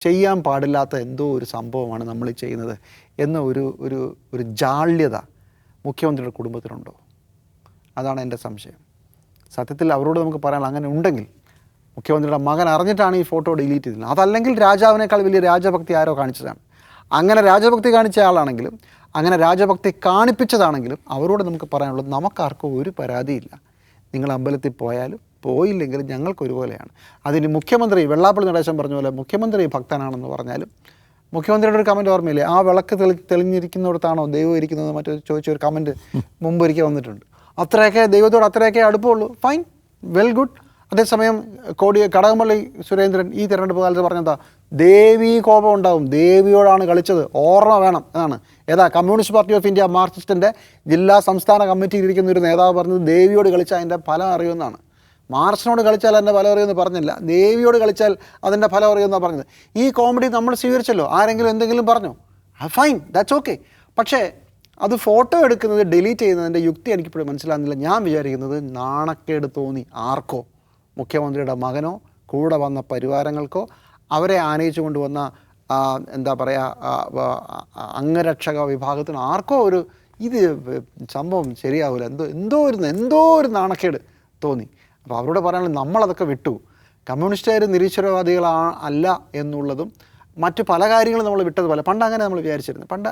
ചെയ്യാൻ പാടില്ലാത്ത എന്തോ ഒരു സംഭവമാണ് നമ്മൾ ചെയ്യുന്നത് എന്ന ഒരു ഒരു ഒരു ജാള്യത മുഖ്യമന്ത്രിയുടെ കുടുംബത്തിനുണ്ടോ? അതാണ് എൻ്റെ സംശയം. സത്യത്തിൽ അവരോട് നമുക്ക് പറയാനുള്ള അങ്ങനെ ഉണ്ടെങ്കിൽ മുഖ്യമന്ത്രിയുടെ മകൻ അറിഞ്ഞിട്ടാണ് ഈ ഫോട്ടോ ഡിലീറ്റ് ചെയ്തത്. അതല്ലെങ്കിൽ രാജാവിനേക്കാൾ വലിയ രാജഭക്തി ആരോ കാണിച്ചതാണ്. അങ്ങനെ രാജഭക്തി കാണിച്ച ആളാണെങ്കിലും അങ്ങനെ രാജഭക്തി കാണിപ്പിച്ചതാണെങ്കിലും അവരോട് നമുക്ക് പറയാനുള്ളത് നമുക്കാർക്കും ഒരു പരാതിയില്ല. നിങ്ങൾ അമ്പലത്തിൽ പോയാലും പോയില്ലെങ്കിലും ഞങ്ങൾക്ക് ഒരുപോലെയാണ്. അതിന് മുഖ്യമന്ത്രി വെള്ളാപ്പള്ളി നടേശൻ പറഞ്ഞ പോലെ മുഖ്യമന്ത്രി ഭക്തനാണെന്ന് പറഞ്ഞാലും മുഖ്യമന്ത്രിയുടെ ഒരു കമൻറ്റ് ഓർമ്മയില്ലേ, ആ വിളക്ക് തെളിഞ്ഞിരിക്കുന്നിടത്താണോ ദൈവം ഇരിക്കുന്നത് മറ്റോ ചോദിച്ചൊരു കമൻറ്റ് മുമ്പ് ഒരിക്കൽ വന്നിട്ടുണ്ട്. അത്രയൊക്കെ ദൈവത്തോട് അത്രയൊക്കെ അടുപ്പമുള്ളൂ, ഫൈൻ, വെൽ ഗുഡ്. അതേസമയം കടകംപള്ളി സുരേന്ദ്രൻ ഈ തിരഞ്ഞെടുപ്പ് കാലത്ത് പറഞ്ഞെന്താ, ദേവീ കോപം ഉണ്ടാവും, ദേവിയോടാണ് കളിച്ചത്, ഓർമ്മ വേണം എന്നാണ്. കമ്മ്യൂണിസ്റ്റ് പാർട്ടി ഓഫ് ഇന്ത്യ മാർക്സിസ്റ്റിൻ്റെ ജില്ലാ സംസ്ഥാന കമ്മിറ്റിയിൽ ഇരിക്കുന്ന ഒരു നേതാവ് പറഞ്ഞത് ദേവിയോട് കളിച്ചാൽ അതിൻ്റെ ഫലം അറിയുമെന്നാണ്. മാർക്സിനോട് കളിച്ചാൽ അതിൻ്റെ ഫലം അറിയുമെന്ന് പറഞ്ഞില്ല, ദേവിയോട് കളിച്ചാൽ അതിൻ്റെ ഫലം അറിയുമെന്നാണ് പറഞ്ഞത്. ഈ കോമഡി നമ്മൾ സ്വീകരിച്ചല്ലോ. ആരെങ്കിലും എന്തെങ്കിലും പറഞ്ഞോ, ഫൈൻ, ദാറ്റ്സ് ഓക്കെ. പക്ഷേ അത് ഫോട്ടോ എടുക്കുന്നത് ഡിലീറ്റ് ചെയ്യുന്നതിൻ്റെ യുക്തി എനിക്കിപ്പോഴും മനസ്സിലാകുന്നില്ല. ഞാൻ വിചാരിക്കുന്നത് നാണക്കേട് തോന്നി ആർക്കോ, മുഖ്യമന്ത്രിയുടെ മകനോ കൂടെ വന്ന പരിവാരങ്ങൾക്കോ അവരെ ആനയിച്ചു കൊണ്ടുവന്ന എന്താ പറയുക അംഗരക്ഷക വിഭാഗത്തിന് ആർക്കോ ഒരു ഇത് സംഭവം ശരിയാവില്ല, എന്തോ ഒരു നാണക്കേട് തോന്നി. അപ്പോൾ അവരോട് പറയാനുള്ള നമ്മളതൊക്കെ വിട്ടു. കമ്മ്യൂണിസ്റ്റുകാർ നിരീശ്വരവാദികളല്ല എന്നുള്ളതും മറ്റു പല കാര്യങ്ങളും നമ്മൾ വിട്ടതുപോലെ പണ്ട് അങ്ങനെ നമ്മൾ വിചാരിച്ചിരുന്നു. പണ്ട്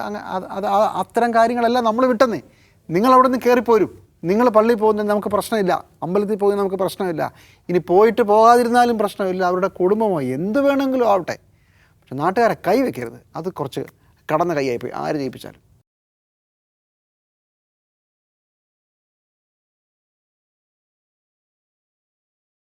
അത്തരം കാര്യങ്ങളെല്ലാം നമ്മൾ വിട്ടെന്നേ. നിങ്ങളവിടെ നിന്ന് കയറിപ്പോരും, നിങ്ങൾ പള്ളിയിൽ പോകുന്നതിന് നമുക്ക് പ്രശ്നമില്ല, അമ്പലത്തിൽ പോകുന്നത് നമുക്ക് പ്രശ്നമില്ല, ഇനി പോയിട്ട് പോകാതിരുന്നാലും പ്രശ്നമില്ല, അവരുടെ കുടുംബമോ എന്ത് വേണമെങ്കിലും ആവട്ടെ. പക്ഷെ നാട്ടുകാരെ കൈ വെക്കരുത്, അത് കുറച്ച് കടന്ന കൈയായിപ്പോയി ആര് ജയിപ്പിച്ചാലും.